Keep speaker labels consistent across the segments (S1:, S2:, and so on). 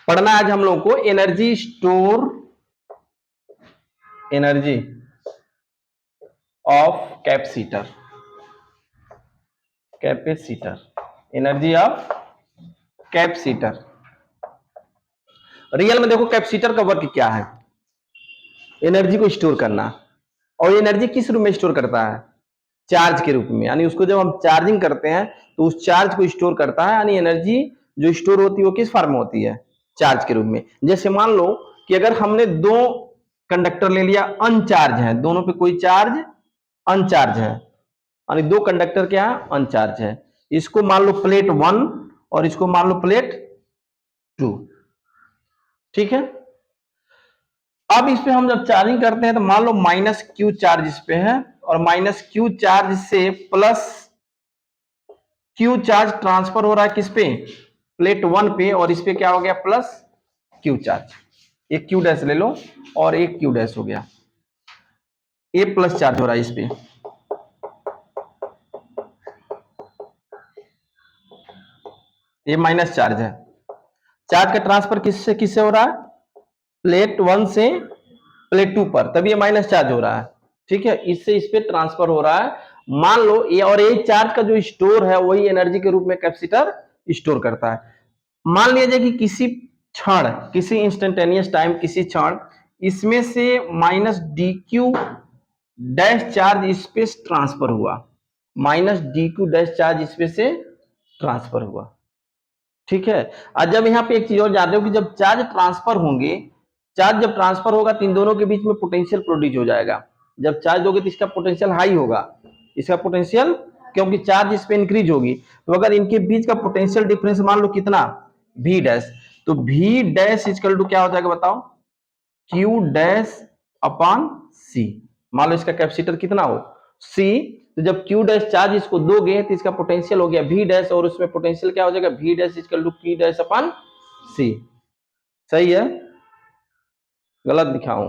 S1: पढ़ना आज हम लोग को energy store, energy of capacitor, capacitor, energy of capacitor. Real में देखो कैपेसिटर का वर्क क्या है, एनर्जी को स्टोर करना। और एनर्जी किस रूप में स्टोर करता है, चार्ज के रूप में। यानी उसको जब हम चार्जिंग करते हैं तो उस चार्ज को स्टोर करता है। यानी एनर्जी जो स्टोर होती है वो किस फॉर्म में होती है, चार्ज के रूप में। जैसे मान लो कि अगर हमने दो कंडक्टर ले लिया, अनचार्ज है, दोनों पे कोई चार्ज अनचार्ज है, यानी दो कंडक्टर क्या है, अनचार्ज है। इसको मान लो प्लेट 1 और इसको मान लो प्लेट 2, ठीक है। अब इस पे हम जब चार्जिंग करते हैं तो मान लो माइनस क्यू चार्ज इस पे है और माइनस क्यू चार्ज से प्लस क्यू चार्ज ट्रांसफर हो रहा है किस पे, प्लेट 1 पे, और इस पे क्या हो गया, प्लस क्यू चार्ज। एक क्यू डैश ले लो और एक क्यू डैश हो गया, ए प्लस चार्ज हो रहा है इस पे, ये माइनस चार्ज है। चार्ज का ट्रांसफर किससे किससे हो रहा है, प्लेट 1 से प्लेट 2 पर, तभी ये माइनस चार्ज हो रहा है, ठीक है। इससे इस पे ट्रांसफर हो रहा है। मान लो ये, और ये चार्ज का जो स्टोर है वही एनर्जी के रूप में कैपेसिटर स्टोर करता है। मान लीजिए कि किसी क्षण, किसी इंस्टेंटेनियस टाइम, किसी क्षण इसमें से minus D Q dash charge इस पे ट्रांसफर हुआ, minus D Q dash charge इस पे से ट्रांसफर हुआ, ठीक है। और जब यहाँ पे एक चीज और जानते हो कि जब चार्ज ट्रांसफर होंगे, चार्ज जब ट्रांसफर होगा तो इन दोनों के बीच में पोटेंशियल प्रोड्यूस हो जाएगा। जब चार्ज दोगे तो इसका पोटेंशियल हाई होगा, इसका पोटेंशियल, क्योंकि चार्ज इस पे इंक्रीज होगी। तो अगर इनके बीच का पोटेंशियल डिफरेंस मान लो कितना, v डैश, तो v डैश इक्वल टू क्या हो जाएगा बताओ, q डैश अपॉन c। मान लो इसका कैपेसिटर कितना हो, c, तो जब q डैश चार्ज इसको दोगे तो इसका पोटेंशियल हो गया v डैश, और उसमें पोटेंशियल क्या हो जाएगा, v dash equal to q dash upon c। सही है, गलत दिखाऊं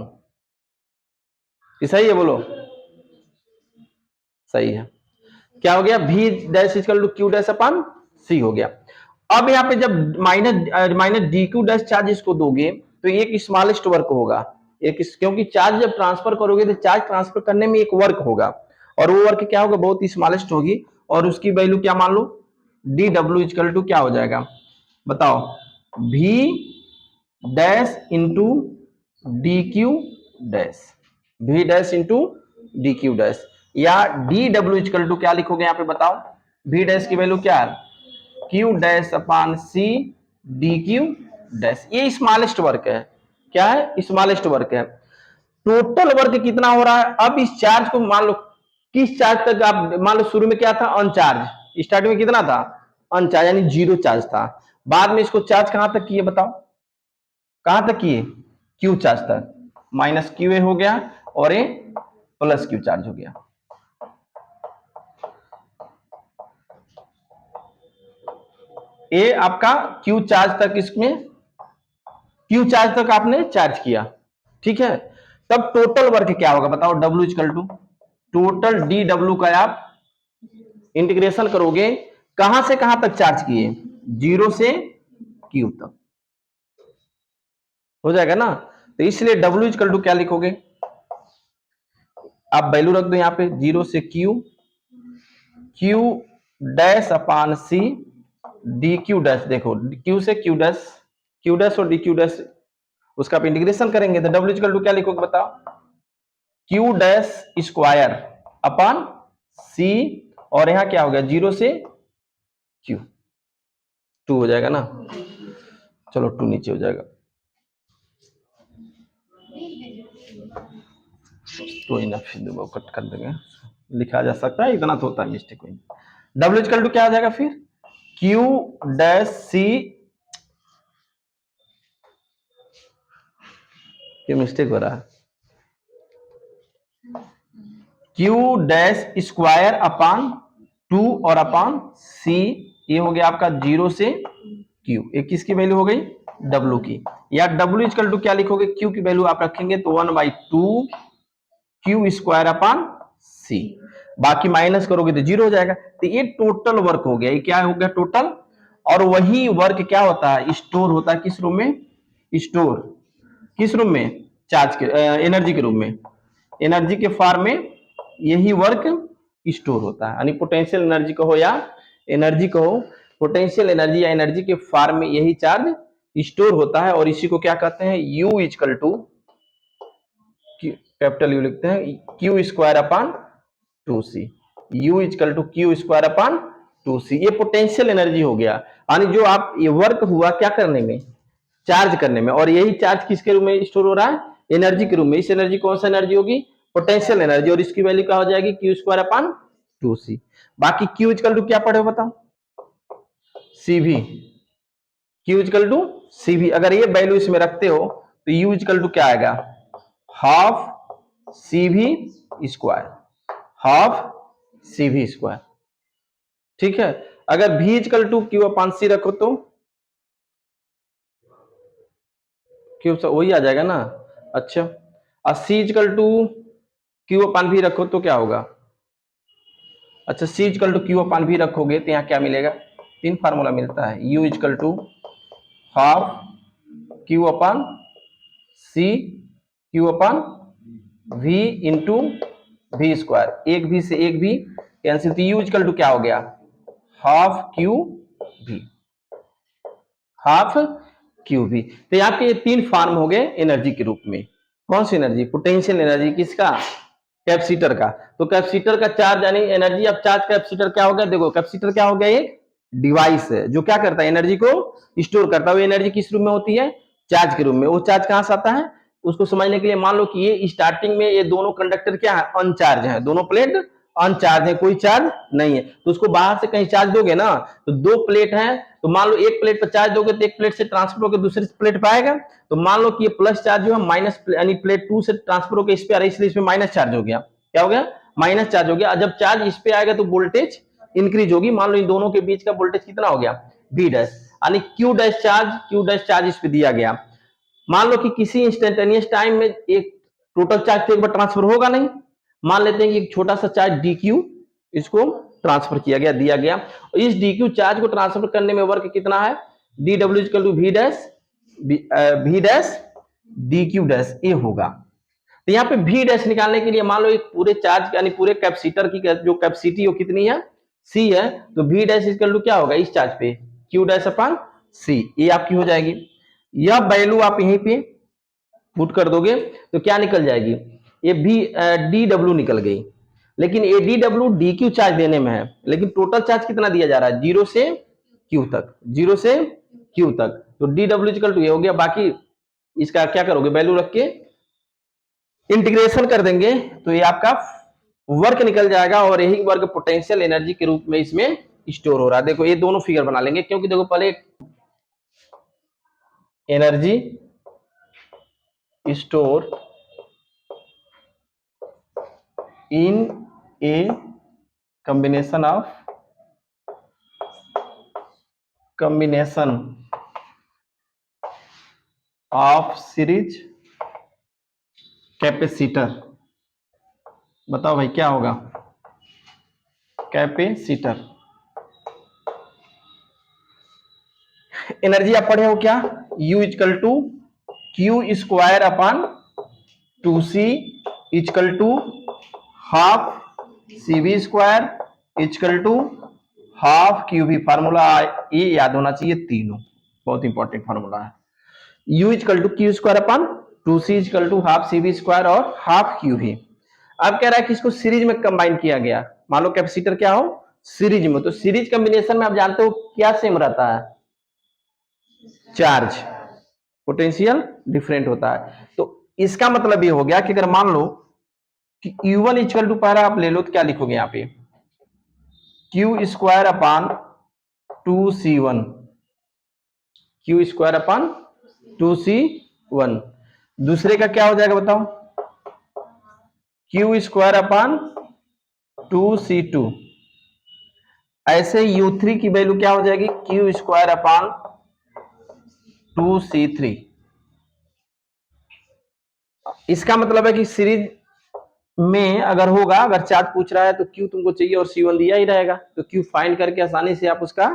S1: कि सही है, बोलो। सही है। क्या हो गया, v dash equal to q dash upon c हो गया। अब यहाँ पे जब minus D Q dash charge इसको दोगे तो एक स्मॉलेस्ट वर्क होगा, क्योंकि चार्ज जब ट्रांसफर करोगे तो चार्ज ट्रांसफर करने में एक वर्क होगा, और वो वर्क क्या होगा, बहुत ही स्मॉलेस्ट होगी, और उसकी वैल्यू क्या मान लो, डी डब्ल्यू इक्वल टू क्या हो जाएगा बताओ, v dash into D Q dash, v dash into D Q dash, या डी डब्ल्यू इक्वल टू क्या लिखोगे यहाँ पे बताओ, v डैश की वैल्यू क्या है, q dash upon c D Q dash. ये स्मॉलेस्ट वर्क है, क्या है, स्मॉलेस्ट वर्क है। टोटल वर्क कितना हो रहा है, अब इस चार्ज को मान लो किस चार्ज तक, आप मान लो शुरू में क्या था, अनचार्ज, स्टार्टिंग में कितना था, अनचार्ज, यानी जीरो चार्ज था। बाद में इसको चार्ज कहां तक किए बताओ, कहां तक किए, क्यू चार्ज तक, माइनस क्यू ए हो गया और ए प्लस क्यू चार्ज हो गया। ए आपका क्यू चार्ज तक, इसमें क्यू चार्ज तक आपने चार्ज किया, ठीक है। तब टोटल वर्क क्या होगा बताओ, W equal to total D W का आप इंटीग्रेशन करोगे, कहां से कहां तक चार्ज किए, जीरो से क्यू तक, हो जाएगा ना। तो इसलिए डब्ल्यू इक्वल टू क्या लिखोगे, आप वैल्यू रख दो यहाँ पे, जीरो से Q, Q dash upon C D Q dash, देखो क्यू से क्यू डैश, क्यू डैश और डी क्यू डैश, उसका आप इंटीग्रेशन करेंगे तो डब्ल्यू इक्वल टू क्या लिखोगे बताओ, क्यू डैश स्क्वायर अपॉन सी, और यहां क्या हो गया, जीरो से क्यू, टू हो जाएगा ना, चलो टू नीचे हो जाएगा, तो इनफ कट कर देंगे, लिखा जा सकता है, इतना तो होता है मिस्टेक कोई नहीं। डब्ल्यू इक्वल टू क्या आ जाएगा फिर, क्यू डैश सी, क्या मिस्टेक हो रहा है, Q dash square upon two और अपॉन सी, ये हो गया आपका जीरो से क्यू, एक किसकी वैल्यू हो गई, डब्ल्यू की, या डब्ल्यू इक्वल टू क्या लिखोगे, क्यू की वैल्यू आप रखेंगे तो 1/2 क्यू स्क्वायर अपॉन सी, बाकी माइनस करोगे तो जीरो हो जाएगा। तो ये टोटल वर्क हो गया, ये क्या हो गया टोटल, और वही वर्क क्या होता है, स्टोर होता है किस रूप में, स्टोर किस रूप में, चार्ज के एनर्जी के रूप में, एनर्जी के फॉर्म में यही वर्क स्टोर होता है। यानी पोटेंशियल एनर्जी कहो या एनर्जी कहो, पोटेंशियल एनर्जी या एनर्जी के फॉर्म में यही चार्ज स्टोर होता है। और इसी को क्या कहते हैं, U equal to, capital U लिखते हैं, Q square upon 2c, U equal to Q square upon 2c। ये पोटेंशियल एनर्जी हो गया, यानी जो आप ये वर्क हुआ क्या करने में, चार्ज करने में। और यही चार्ज किसके रूप में स्टोर हो रहा है, एनर्जी के रूप में। इस एनर्जी कौन सा एनर्जी होगी, पोटेंशियल एनर्जी, और इसकी वैल्यू क्या हो जाएगी, क्यू स्क्वायर अपॉन 2c। बाकी क्यू इक्वल टू क्या पढ़े हो बताओ, CV, Q equal to CV। अगर ये वैल्यू इसमें रखते हो तो U इक्वल टू क्या आएगा, हाफ CV स्क्वायर, हाफ CV स्क्वायर। ठीक है, अगर V equal to Q upon C रखो तो क्यू वही आ जाएगा ना। अच्छा, और C equal to Q upon V रखो तो क्या होगा, अच्छा C equal to Q upon V रखोगे तो यहाँ क्या मिलेगा, तीन फार्मूला मिलता है, U equal to half Q upon C Q upon V into V square, एक V से एक V कैंसिल, तो U इक्वल टू क्या हो गया, half Q V, half Q V। तो यहाँ पे ये तीन फॉर्म हो गए एनर्जी के रूप में। कौन सी एनर्जी, पोटेंशियल एनर्जी, किसका, कैपेसिटर का। तो कैपेसिटर का चार्ज यानी एनर्जी, अब चार्ज कैपेसिटर क्या हो गया, देखो कैपेसिटर क्या हो गया, एक डिवाइस है जो क्या करता है, एनर्जी को स्टोर करता है। वो एनर्जी किस रूप में होती है, चार्ज के रूप में। वो चार्ज कहां से आता है, उसको समझने के लिए मान लो कि ये स्टार्टिंग में ये दोनों कंडक्टर क्या है, अनचार्ज है, दोनों प्लेट अनचार्ज है, कोई चार्ज नहीं है। तो उसको बाहर से कहीं चार्ज दोगे ना, तो दो प्लेट है, तो मान लो एक प्लेट पर चार्ज दोगे तो एक प्लेट से ट्रांसफर होकर दूसरे प्लेट पर आएगा। तो मान लो कि ये प्लस चार्ज जो है माइनस, यानी प्लेट 2 से ट्रांसफर होकर इस पे आ रहा है, इसलिए इसमें माइनस चार्ज हो गया। क्या हो गया, माइनस चार्ज हो गया। जब चार्ज इस पे आएगा तो वोल्टेज इंक्रीज होगी। मान लो इन दोनों के बीच का वोल्टेज कितना हो गया, V डैश, यानी Q डैश चार्ज इस पे दिया गया। मान लो कि किसी इंस्टेंटेनियस टाइम में एक टोटल चार्ज तो एक बार ट्रांसफर होगा नहीं, मान लेते हैं कि एक छोटा सा चार्ज dq इसको ट्रांसफर किया गया, दिया गया। इस dq चार्ज को ट्रांसफर करने में वर्क कितना है, dw equal to v dash dq dash, ये होगा। तो यहाँ पे v डैश निकालने के लिए मान लो एक पूरे चार्ज यानी पूरे कैपेसिटर की जो कैपेसिटी वो कितनी है, c है, तो v डैश इक्वल टू क्या होगा, इस चार्ज पे q डैश अपॉन c, ये आपकी हो जाएगी। यह वैल्यू आप यहीं पे पुट कर दोगे तो क्या निकल जाएगी, ये डी डब्ल्यू निकल गई। लेकिन ये D W D Q charge देने में है, लेकिन टोटल चार्ज कितना दिया जा रहा है, जीरो से क्यू तक, जीरो से क्यू तक। तो डी डब्ल्यू इक्वल टू ये हो गया। बाकी इसका क्या करोगे, वैल्यू रख के इंटीग्रेशन कर देंगे तो ये आपका वर्क निकल जाएगा, और यही वर्क पोटेंशियल एनर्जी के रूप में इसमें स्टोर हो रहा है। देखो ये दोनों फिगर बना लेंगे, क्योंकि देखो पहले energy store in a combination of series capacitor. बताओ भाई क्या होगा, कैपेसिटर। एनर्जी आप पढ़े हो क्या, U equal to Q square upon 2c equal to half CV square equal to half QV। Formula ये याद होना चाहिए, तीनों बहुत इंपॉर्टेंट फार्मूला है। U equal to Q square upon 2c equal to half CV square और half QV। अब कह रहा है कि इसको सीरीज में कंबाइन किया गया। मान लो कैपेसिटर क्या हो, सीरीज में, तो सीरीज कॉम्बिनेशन में आप जानते हो क्या सेम रहता है, चार्ज, पोटेंशियल डिफरेंट होता है। तो इसका मतलब ये हो गया कि अगर मान लो कि U1 इक्वल टू, पहला आप ले लो तो क्या लिखोगे यहाँ पे, Q square upon 2c1, Q square upon 2c1। दूसरे का क्या हो जाएगा बताओ, क्यू स्क्वायर अपॉन 2c2। ऐसे U3 की वैल्यू क्या हो जाएगी, क्यू स्क्वायर अपॉन 2c3। इसका मतलब है कि सीरीज में अगर होगा, अगर चार्ज पूछ रहा है तो Q तुमको चाहिए और C1 दिया ही रहेगा, तो Q फाइंड करके आसानी से आप उसका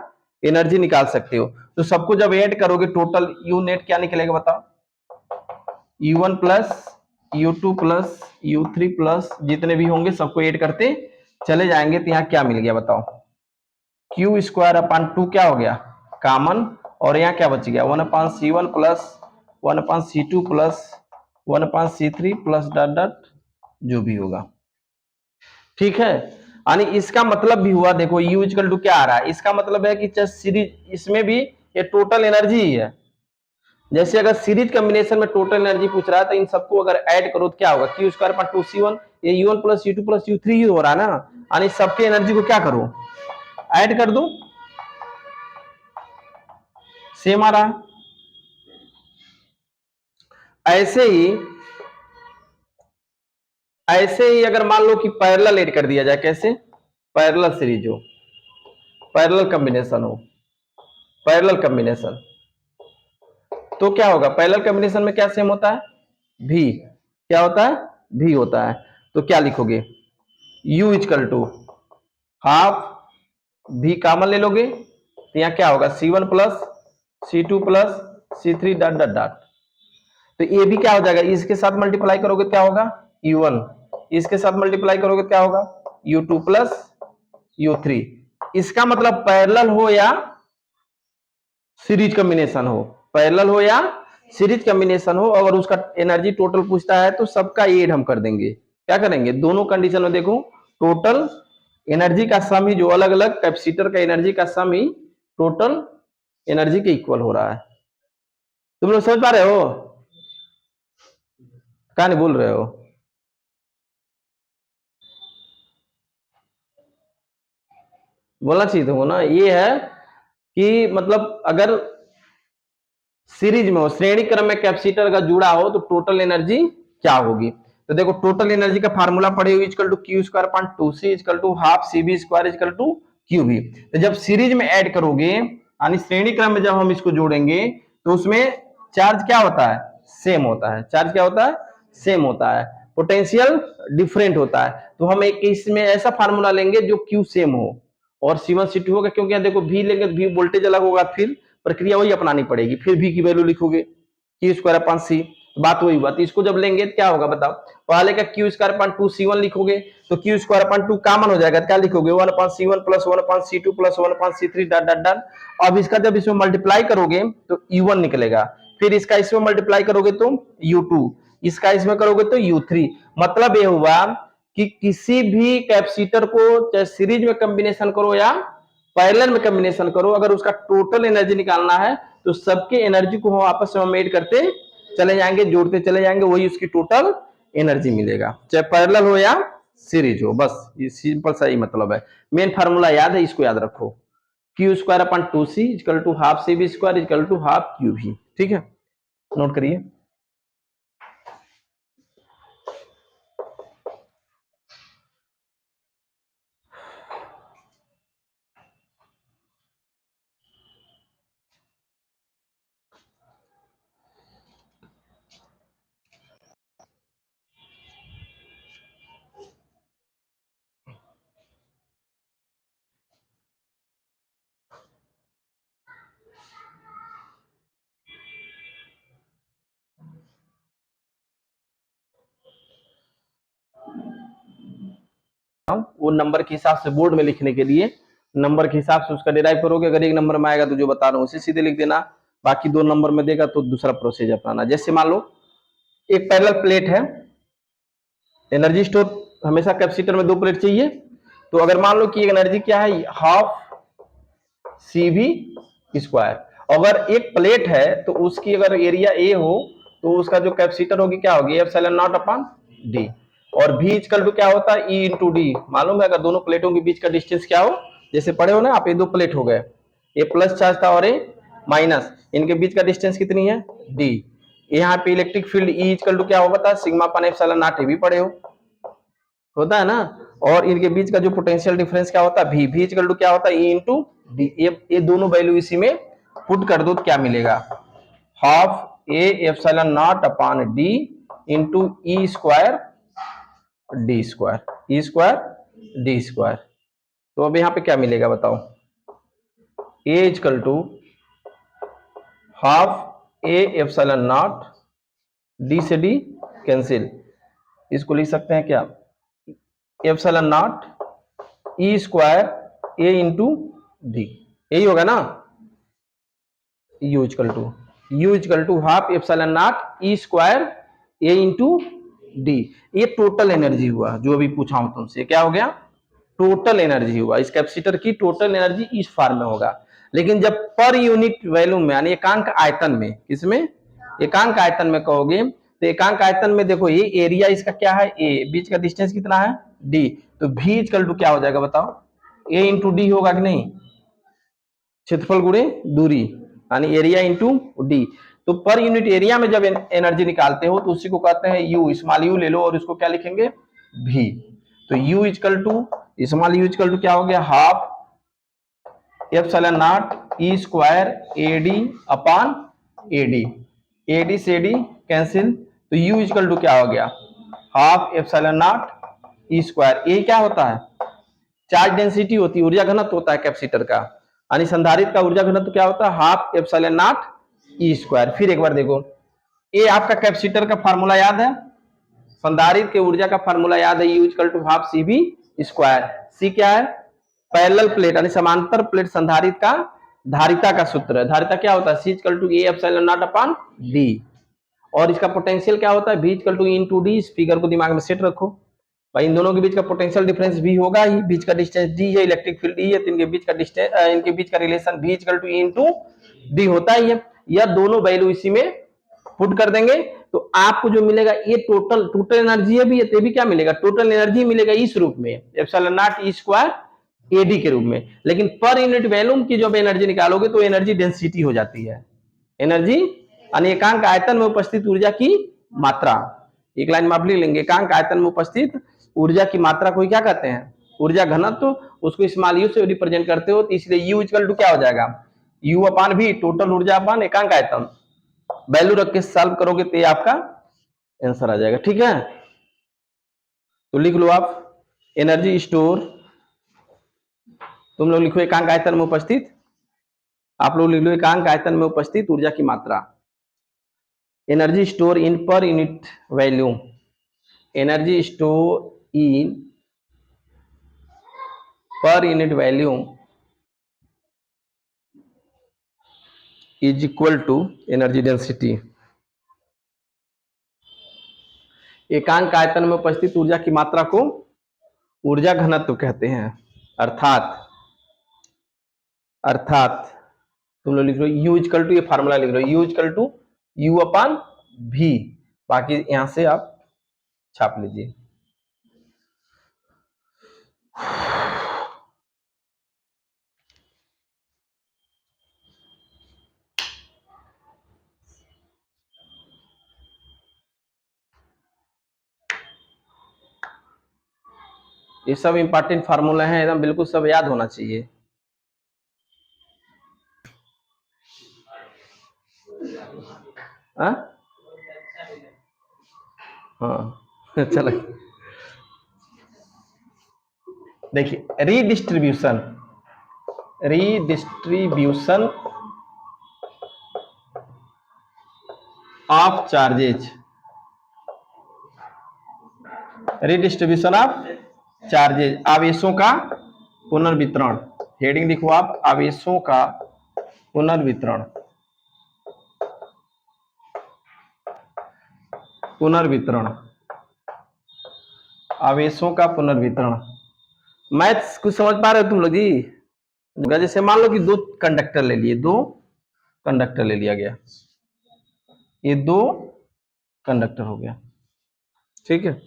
S1: एनर्जी निकाल सकते हो। तो सबको जब ऐड करोगे टोटल यू नेट क्या निकलेगा बताओ? U1 plus U2 plus U3 plus जितने भी होंगे सबको ऐड करते चले जाएंगे तो यहाँ क्या मिल गया बताओ? क्यू स्क्वायर अपान 2 क्या हो गया? कॉमन। और यहाँ क्या बच गया? 1/C1 plus 1/C2 plus 1/C3 plus dot dot जो भी होगा। ठीक है, यानी इसका मतलब भी हुआ, देखो U इक्वल टू क्या आ रहा है, इसका मतलब है कि सीरीज इसमें भी ये टोटल एनर्जी ही है। जैसे अगर सीरीज कॉम्बिनेशन में टोटल एनर्जी पूछ रहा है तो इन सबको अगर ऐड करो तो क्या होगा? क्यू स्क्वायर पर 2C1, ये U1 plus U2 plus U3 ही हो रहा है ना, यानी सबके एनर्जी को क्या करो? ऐड कर दो, सेम आ रहा है। ऐसे ही अगर मान लो कि पैरेलल ऐड कर दिया जाए, कैसे? पैरेलल सीरीज हो, पैरेलल कॉम्बिनेशन हो, पैरेलल कॉम्बिनेशन, तो क्या होगा? पैरेलल कॉम्बिनेशन में क्या सेम होता है? भी। क्या होता है? भी होता है। तो क्या लिखोगे? U इक्वल टू हाफ भी कॉमन ले लोगे तो यहाँ क्या होगा? C1 plus C2 plus C3 dot dot dot. तो ये भी क्या हो जाएगा? इसके साथ मल्टीप्लाई करोगे क्या होगा? U1। इसके साथ मल्टीप्लाई करोगे क्या होगा? U2 plus U3। इसका मतलब पैरेलल हो या सीरीज कॉम्बिनेशन हो, पैरेलल हो या सीरीज कॉम्बिनेशन हो, अगर उसका एनर्जी टोटल पूछता है तो सबका ऐड हम कर देंगे। क्या करेंगे? दोनों कंडीशन में देखो टोटल एनर्जी का सम ही, जो अलग अलग कैपेसिटर का एनर्जी का सम ही टोटल एनर्जी के इक्वल हो रहा है। तुम लोग समझ पा रहे हो? क्या नहीं बोल रहे हो? बोलना चाहिए तुमको ना। ये है कि मतलब अगर सीरीज में हो, श्रेणी क्रम में कैपेसिटर का जुड़ा हो तो टोटल एनर्जी क्या होगी? तो देखो टोटल एनर्जी का फार्मूला पढ़े हो, equal to Q square upon 2C equal to half CB square equal to Q V. तो जब सीरीज में ऐड करोगे यानी श्रेणी क्रम में जब हम इसको जोड़ेंगे तो उसमें चार्ज क्या होता है? सेम होता है। चार्ज क्या होता है? सेम होता है। पोटेंशियल डिफरेंट होता है। तो हम एक इसमें ऐसा फार्मूला लेंगे जो क्यू सेम हो और C1 C2 होगा, क्योंकि यहाँ देखो भी लेंगे तो भी वोल्टेज अलग होगा, फिर प्रक्रिया वही अपनानी पड़ेगी, फिर भी की वैल्यू लिखोगे क्यू स्क्वायर अपॉन सी, बात वही हुआ। तो इसको जब लेंगे तो क्या होगा बताओ? पहले का क्यू स्क्वायर अपॉन 2C1 लिखोगे तो क्यू स्क्वायर अपॉन 2 कॉमन हो जाएगा, क्या लिखोगे? 1/C1 plus 1/C2 plus 1/C3 dot dot dot. अब इसका जब इसमें मल्टीप्लाई करोगे तो U1 निकलेगा, फिर इसका इसमें मल्टीप्लाई करोगे तो U2, इसका इसमें करोगे तो U3। मतलब ये हुआ कि किसी भी कैपेसिटर को चाहे सीरीज में कॉम्बिनेशन करो या पैरेलल में कॉम्बिनेशन करो, अगर उसका टोटल एनर्जी निकालना है तो सबके एनर्जी को हम आपस में हम ऐड करते चले जाएंगे, जोड़ते चले जाएंगे, वही उसकी टोटल एनर्जी मिलेगा, चाहे पैरेलल हो या सीरीज हो। बस ये सिंपल सा ही मतलब है। मेन फार्मूला याद है, इसको याद रखो। Q square upon 2C equal to half CB square equal to half Q V. ठीक है, नोट करिए। वो नंबर के हिसाब से बोर्ड में लिखने के लिए नंबर के हिसाब से उसका डिराइव करोगे। अगर एक नंबर में आएगा तो जो बता रहा हूँ उसे सीधे लिख देना, बाकी 2 नंबर में देगा तो दूसरा प्रोसेस अपनाना। जैसे मान लो एक पैरेलल प्लेट है, एनर्जी स्टोर हमेशा कैपेसिटर में 2 प्लेट चाहिए। तो अगर मान लो कि एनर्जी क्या है? Half CB square. अगर एक प्लेट है तो उसकी अगर एरिया ए हो तो उसका जो कैपेसिटर होगी क्या होगी? Epsilon naught upon D. और V इक्वल टू क्या होता है? E into D. मालूम है अगर दोनों प्लेटों के बीच का डिस्टेंस क्या हो? जैसे पढ़े हो ना आप, ये 2 प्लेट हो गए, ये प्लस चार्ज था और ये माइनस, इनके बीच का डिस्टेंस कितनी है? D। यहाँ पे electric field E equal to क्या होगा? सिग्मा अपॉन एप्सिलॉन नॉट, ये भी पढ़े हो, होता है ना। और इनके बीच का जो पोटेंशियल डिफरेंस क्या होता है? V इक्वल टू क्या होता है? E into D. ये दोनों वैल्यू इसी में पुट कर दो तो क्या मिलेगा? Half A epsilon naught upon D into E square D square, E square D square. तो अब यहाँ पे क्या मिलेगा बताओ? A equal to half A epsilon naught, D से डी कैंसिल, इसको लिख सकते हैं क्या, epsilon naught E square A into D, यही होगा ना, U equal to half epsilon naught E square A into D. ये टोटल एनर्जी हुआ जो अभी पूछा हूं तुमसे, क्या हो गया, टोटल एनर्जी हुआ। इस कैपेसिटर की टोटल एनर्जी इस फॉर्म में होगा। लेकिन जब पर यूनिट वैल्यूम में यानी एकांक आयतन में, किसमें, एकांक आयतन में कहोगे, तो एकांक आयतन में देखो ये एरिया इसका क्या है, ए, बीच का डिस्टेंस कितना है, डी, तो भी इक्वल टू क्या हो जाएगा बताओ, ए इंटू डी होगा कि नहीं, क्षेत्रफल गुणे दूरी यानी एरिया इंटू डी। तो पर यूनिट एरिया में जब एनर्जी निकालते हो तो उसी को कहते हैं यू, स्मॉल यू ले लो और इसको क्या लिखेंगे, भी। तो U equal to small U equal to क्या हो गया, half epsilon naught E square A D upon A D से डी कैंसिल, तो यू इक्वल टू क्या हो गया, half epsilon naught E square. A क्या होता है, चार्ज डेंसिटी होती है, ऊर्जा घनत्व होता है कैपेसिटर का, यानी संधारित्र का ऊर्जा घनत्व क्या होता है, half epsilon naught E square. फिर एक बार देखो, ये आपका कैपेसिटर का फार्मूला याद है, संधारित्र के ऊर्जा का फार्मूला याद है, U equal to half C B square. C क्या है, पैरेलल प्लेट यानी समांतर प्लेट संधारित्र का धारिता का सूत्र है। धारिता क्या होता है, C equal to A epsilon naught upon D, और इसका पोटेंशियल क्या होता है, V equal to into D. इस फिगर को दिमाग में सेट रखो भाई, इन दोनों के बीच का पोटेंशियल डिफरेंस भी होगा ही, बीच का डिस्टेंस डी है, इलेक्ट्रिक फील्ड ई है, तो इनके बीच का डिस्टेंस, इनके बीच का रिलेशन भी इक्वल टू इनटू डी होता ही है। यह दोनों वैल्यू इसी में पुट कर देंगे तो आपको जो मिलेगा ये टोटल एनर्जी है भी, ये भी क्या मिलेगा, टोटल एनर्जी मिलेगा इस रूप में, epsilon naught E square AD के रूप में। लेकिन पर यूनिट वॉल्यूम की जब एनर्जी निकालोगे तो एनर्जी डेंसिटी हो जाती है, एनर्जी यानी एकांक आयतन में उपस्थित ऊर्जा की मात्रा। एक लाइन में आप लिख लेंगे, एकांक आयतन में उपस्थित ऊर्जा की मात्रा को क्या कहते हैं, ऊर्जा घनत्व, उसको स्मॉल यू से रिप्रेजेंट करते हो, तो इसलिए यू इक्वल टू क्या हो जाएगा, यू अपान भी, टोटल ऊर्जा अपान एकांक आयतन। वैल्यू रख के सॉल्व करोगे तो ये आपका आंसर आ जाएगा। ठीक है, तो लिख लो आप, एनर्जी स्टोर, तुम लोग लिखो एकांक आयतन में उपस्थित, आप लोग लिख लो एकांक आयतन में उपस्थित ऊर्जा की मात्रा, energy store in per unit volume, energy store in per unit volume is equal to energy density. एकांक आयतन में उपस्थित ऊर्जा की मात्रा को ऊर्जा घनत्व कहते हैं, अर्थात तुम लोग लिख लो यू इक्वल टू, ये फार्मूला लिख लो, यू इक्वल टू यू अपान भी, बाकी यहां से आप छाप लीजिए। ये सब इंपॉर्टेंट फार्मूला है, एकदम बिल्कुल सब याद होना चाहिए। हाँ चलो देखिए, redistribution of charges, redistribution of charges, आवेशों का पुनर्वितरण। हेडिंग लिखो आप, आवेशों का पुनर्वितरण, आवेशों का पुनर्वितरण। मैथ्स कुछ समझ पा रहे हो तुम लोग जी? जैसे मान लो कि दो कंडक्टर ले लिए, दो कंडक्टर ले लिया गया, ये दो कंडक्टर हो गया, ठीक है।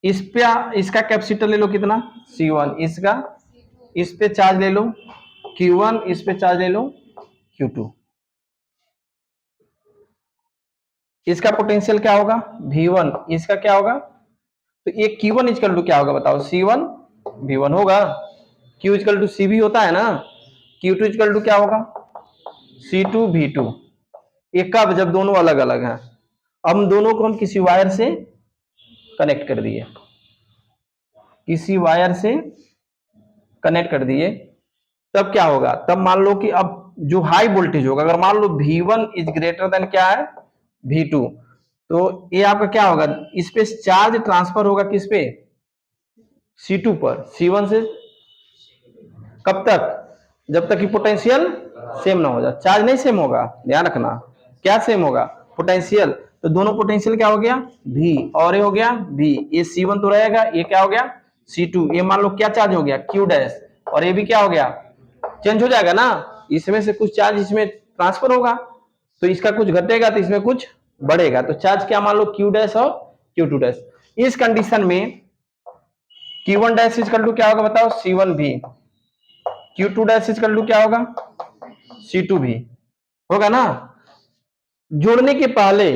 S1: इस पे इसका कैपेसिटर ले लो कितना, C1, इसका इस पे चार्ज ले लो Q1, इस पे चार्ज ले लो Q2। इसका पोटेंशियल क्या होगा V1, इसका क्या होगा, तो ये Q1 इक्वल टू क्या होगा बताओ, C1 V1 होगा, Q इक्वल टू CV होता है ना, Q2 इक्वल टू क्या होगा C2 V2। एक कब, जब दोनों अलग अलग हैं। अब दोनों को हम किसी वायर से कनेक्ट कर दिए, किसी वायर से कनेक्ट कर दिए, तब क्या होगा, तब मान लो कि अब जो हाई वोल्टेज होगा, अगर मान लो V1 इज ग्रेटर देन क्या है V2, तो ये आपका क्या होगा, इस पे चार्ज ट्रांसफर होगा किस पे, C2 पर, C1 से, कब तक, जब तक कि पोटेंशियल सेम ना हो जाए, चार्ज नहीं सेम होगा, ध्यान रखना, क्या सेम होगा, पोटेंशियल, तो दोनों पोटेंशियल क्या हो गया V, और ये हो गया V, ये C1 तो रहेगा, ये क्या हो गया C2, ये मान लो क्या चार्ज हो गया Q डैश, और ये भी क्या हो गया, चेंज हो जाएगा ना, इसमें से कुछ चार्ज इसमें ट्रांसफर होगा, तो इसका कुछ घटेगा तो इसमें कुछ बढ़ेगा, तो चार्ज क्या मान लो Q डैश और Q2 डैश। इस कंडीशन में Q1 डैश इक्वल टू क्या होगा बताओ, C1 भी, Q2 डैश इक्वल टू क्या होगा, C2 भी, होगा ना। जोड़ने के पहले,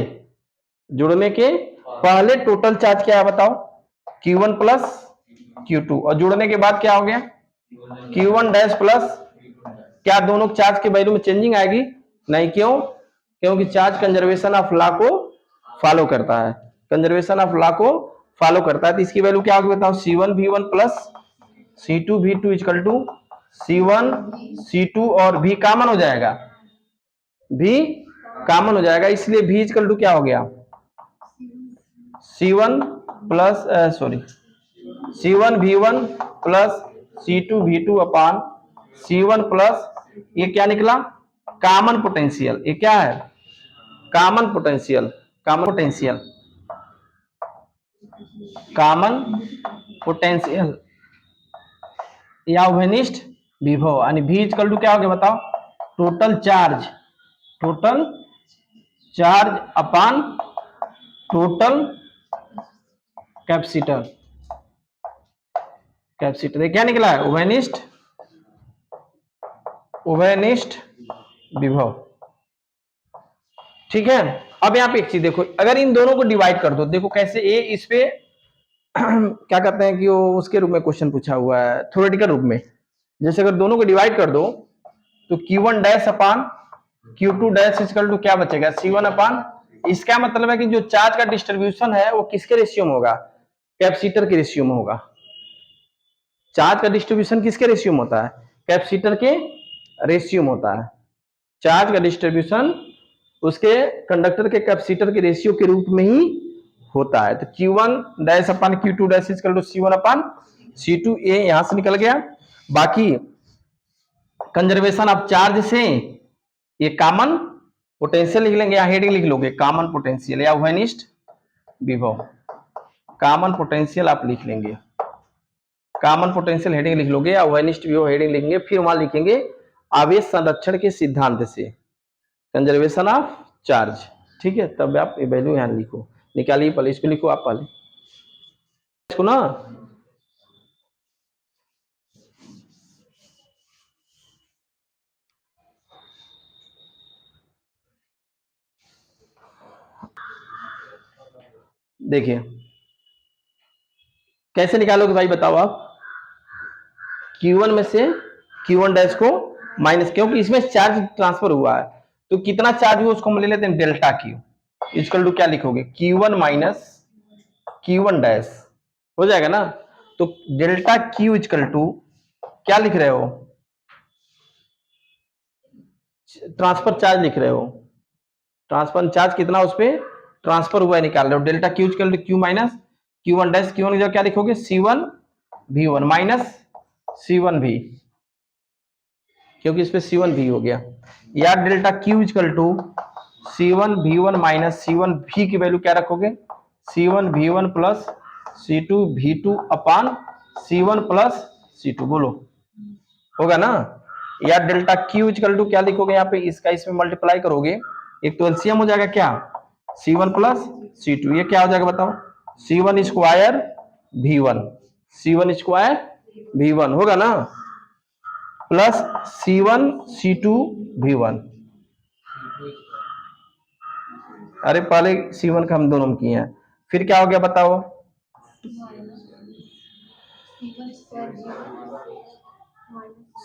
S1: जोड़ने के पहले टोटल चार्ज क्या है बताओ, Q1 प्लस Q2, और जोड़ने के बाद क्या हो गया Q1 डैश प्लस, क्या दोनों चार्ज के वैल्यू में चेंजिंग आएगी, नहीं, क्यों, क्योंकि चार्ज कंजर्वेशन ऑफ लॉ को फॉलो करता है, कंजर्वेशन ऑफ लॉ को फॉलो करता है, तो इसकी वैल्यू क्या होगी बताओ, C1 V1 plus C2 V2 equal to C1 C2, और V कॉमन हो जाएगा, V कॉमन हो जाएगा, इसलिए V इक्वल टू क्या हो गया, C1 plus sorry C1 V1 plus C2 V2 अपान C1 प्लस, ये क्या निकला, कॉमन पोटेंशियल, ये क्या है, common potential, common potential, common potential या उभयनिष्ठ विभव, यानी V इक्वल टू क्या हो गया बताओ, टोटल चार्ज, टोटल चार्ज अपान टोटल कैपेसिटर, कैपेसिटर, ये क्या निकला है, उभयनिष्ठ, उभयनिष्ठ विभव, ठीक है। अब यहाँ पे एक चीज देखो, अगर इन दोनों को डिवाइड कर दो, देखो कैसे, ये इस पे क्या कहते हैं कि वो उसके रूप में क्वेश्चन पूछा हुआ है, थ्योरेटिकल रूप में, जैसे अगर दोनों को डिवाइड कर दो, तो Q1 dash upon Q2 dash equal to क्या बचेगा, C1 अपान, इसका मतलब है कि जो चार्ज का डिस्ट्रीब्यूशन है वो किसके रेशियो में होगा, कैपेसिटर के रेशियो में होगा, चार्ज का डिस्ट्रीब्यूशन किसके रेशियो में होता है, कैपेसिटर के रेशियो में होता है, चार्ज का डिस्ट्रीब्यूशन उसके कंडक्टर के कैपेसिटर के रेशियो के रूप में ही होता है, तो Q1 dash upon Q2 dash equal to C1 upon C2, ये यहां से निकल गया, बाकी कंजर्वेशन ऑफ चार्ज से ये कॉमन पोटेंशियल लिख लेंगे, या हेडिंग लिख लोगे कॉमन पोटेंशियल या उभयनिष्ठ विभव, कॉमन पोटेंशियल आप लिख लेंगे, कॉमन पोटेंशियल हेडिंग लिख लोगे, या उभयनिष्ठ विभव हेडिंग लिखेंगे, फिर वहां लिखेंगे आवेश संरक्षण के सिद्धांत से, कंजर्वेशन ऑफ चार्ज, ठीक है, तब आप ये वैल्यू यहां लिखो, निकालिए, पहले इसको लिखो आप, पहले इसको ना, देखिए कैसे निकालोगे भाई बताओ आप, Q1 में से Q1 डैश को माइनस, क्योंकि इसमें चार्ज ट्रांसफर हुआ है, तो कितना चार्ज हुआ उसको हम ले लेते हैं डेल्टा Q, इक्वल टू क्या लिखोगे, Q1 माइनस Q1 डैश, हो जाएगा ना, तो डेल्टा Q इक्वल टू क्या लिख रहे हो, ट्रांसफर चार्ज लिख रहे हो, ट्रांसफर चार्ज कितना उस पर ट्रांसफर हुआ है निकाल रहे हो, delta Q equal to Q minus Q1 dash, Q1 की जगह क्या लिखोगे, C1 V1 minus C1 V, क्योंकि इस पे C1 V हो गया, या delta Q equal to C1 V1 minus C1 V की वैल्यू क्या रखोगे, C1 V1 plus C2 V2 अपान C1 प्लस C2, बोलो होगा ना, या डेल्टा Q इक्वल टू क्या लिखोगे यहाँ पे, इसका इसमें मल्टीप्लाई करोगे, एक तो एलसीएम हो जाएगा क्या, C1 प्लस C2, ये क्या हो जाएगा बताओ, C1 square V1, C1 square V1 होगा ना, प्लस C1 C2 V1, अरे पहले C1 का हम दोनों में किए हैं, फिर क्या हो गया बताओ,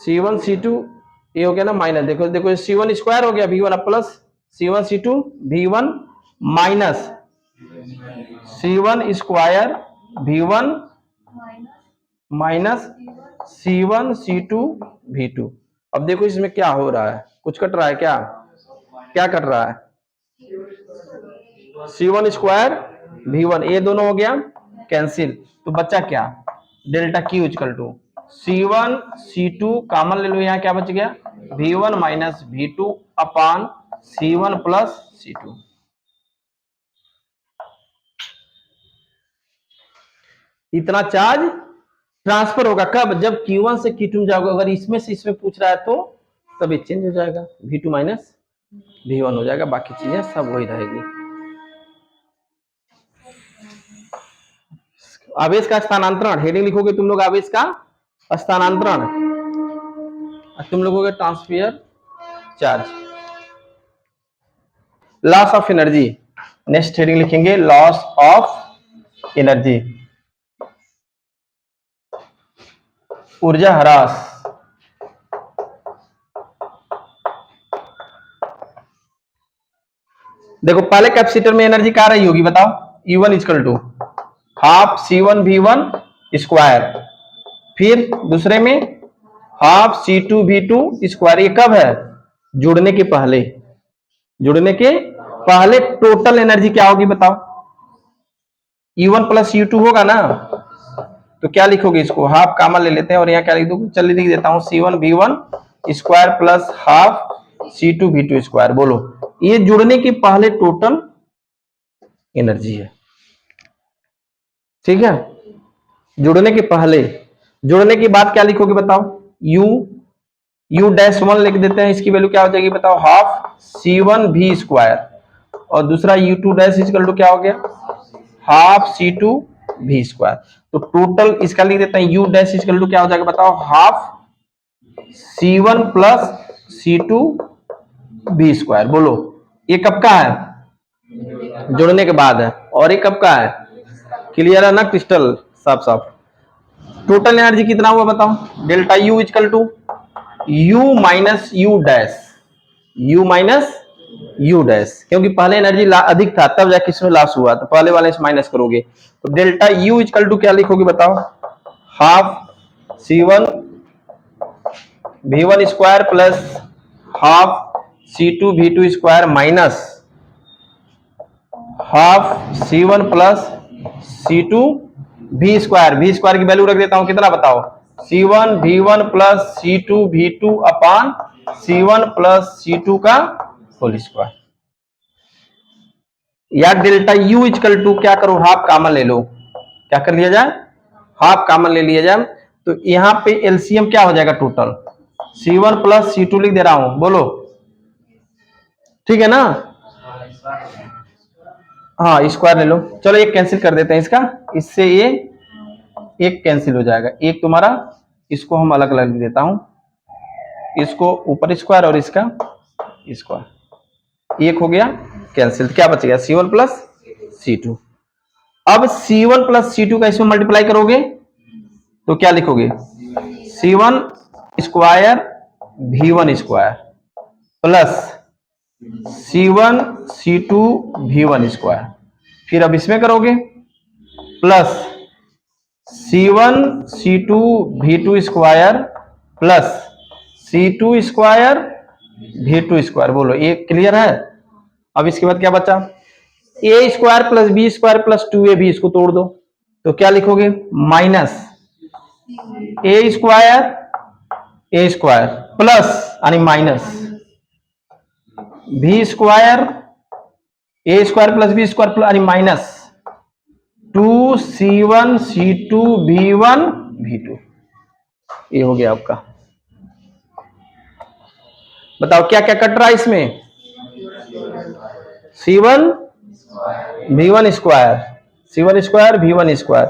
S1: C1 C2, ये हो गया ना माइनस, देखो देखो C1 स्क्वायर हो गया V1 plus C1 C2 V1 minus C1 square V1 minus C1 C2 V2। अब देखो इसमें क्या हो रहा है, कुछ कट रहा है क्या, क्या कट रहा है, C1 स्क्वायर V1, ये दोनों हो गया कैंसिल, तो बचा क्या, delta Q equal to C1 C2 common ले लो, यहाँ क्या बच गया V1 माइनस V2 अपान C1 प्लस C2। इतना चार्ज ट्रांसफर होगा कब, जब Q1 से Q2 में जाओगे, अगर इसमें से इसमें पूछ रहा है तो तब ये चेंज हो जाएगा, V2 माइनस V1 हो जाएगा, बाकी चीजें सब वही रहेगी। आवेश का स्थानांतरण, हेडिंग लिखोगे तुम लोग आवेश का स्थानांतरण, तुम लोगों के transfer charge. Loss of energy, next heading लिखेंगे लॉस ऑफ एनर्जी, ऊर्जा ह्रास। देखो पहले कैपेसिटर में एनर्जी क्या रही होगी बताओ, E1 equal to half C1 V1 square, फिर दूसरे में हाफ C2 V2 स्क्वायर। ये कब है, जुड़ने के पहले, जुड़ने के पहले टोटल एनर्जी क्या होगी बताओ, E1 प्लस U2 होगा ना, तो क्या लिखोगे, इसको हाफ कॉमन ले लेते हैं और यहाँ क्या लिख दो, चलिए लिख देता हूं C1 V1 square plus half C2 V2 square. बोलो ये जुड़ने के पहले टोटल एनर्जी है, ठीक है, जुड़ने के पहले। जुड़ने के बाद क्या लिखोगे बताओ, U डैश 1 लिख देते हैं, इसकी वैल्यू क्या हो जाएगी बताओ, हाफ C1 V स्क्वायर, और दूसरा U2 डैश इक्वल टू क्या हो गया, हाफ C2 V स्क्वायर। तो टोटल इसका लिख देते हैं U डैश इक्वल टू क्या हो जाएगा बताओ, half C1 plus C2 V square. बोलो ये कब का है, जुड़ने के बाद है, और ये कब का है, क्लियर है ना, क्रिस्टल साफ साफ। टोटल एनर्जी कितना हुआ बताओ, delta U equal to U minus U dash, U minus U dash, क्योंकि पहले एनर्जी अधिक था तब जाके इसमें लॉस हुआ, तो पहले वाले से माइनस करोगे, तो डेल्टा U इक्वल टू क्या लिखोगे बताओ, half C1 V1 square plus half C2 V2 square minus half C1 plus C2 V square. V square की वैल्यू रख देता हूं कितना बताओ, C1 V1 plus C2 V2 अपान C1 प्लस C2 का होल स्क्वायर। या डेल्टा U इक्वल टू क्या करो, हाफ कॉमन ले लो, क्या कर लिया जाए, हाफ कॉमन ले लिया जाए, तो यहां पे एलसीएम क्या हो जाएगा टोटल, C1 प्लस C2 लिख दे रहा हूं, बोलो ठीक है ना, हाँ स्क्वायर ले लो, चलो एक कैंसिल कर देते हैं इसका, इससे ये एक कैंसिल हो जाएगा, एक तुम्हारा, इसको हम अलग अलग लिख देता हूं, इसको ऊपर स्क्वायर और इसका स्क्वायर, एक हो गया कैंसिल, क्या बच गया C1 प्लस C2। अब C1 प्लस C2 का इसमें मल्टीप्लाई करोगे तो क्या लिखोगे, C1 square V1 square plus C1 C2 V1 square, फिर अब इसमें करोगे plus C1 C2 V2 square plus C2 square V2 square. बोलो ये क्लियर है। अब इसके बाद क्या बचा, A square plus B square plus 2ab, इसको तोड़ दो तो क्या लिखोगे, माइनस ए स्क्वायर प्लस यानी minus B square, A square plus B square plus यानी minus 2C1 C2 V1 V2। ये हो गया आपका। बताओ क्या क्या कट रहा है इसमें, C1 V1 square, C1 square V1 square,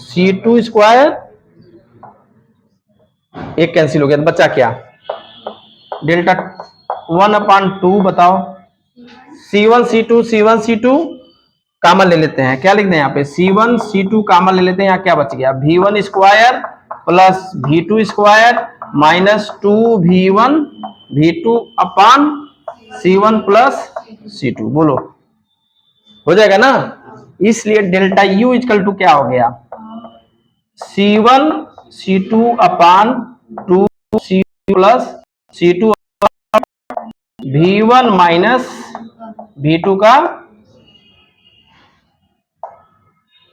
S1: C2 square, एक कैंसिल हो गया, तो बचा क्या, डेल्टा 1/2। बताओ C1 C2 कॉमन ले लेते हैं, क्या लिख दें यहाँ पे, C1 C2 कॉमन ले लेते हैं, यहाँ क्या बच गया, V1 square plus V2 square minus 2V1 V2 अपान C1 प्लस C2। बोलो हो जाएगा ना, इसलिए डेल्टा U इक्वल टू क्या हो गया, C1 C2/2 C2 plus C2 V1 minus V2 का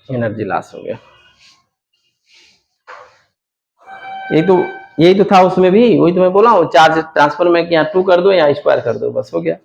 S1: एनर्जी लॉस हो गया। यही तो था उसमें भी, वही तो मैं बोला हूँ, चार्ज ट्रांसफर में कि यहाँ 2 कर दो या स्क्वायर कर दो, बस हो गया।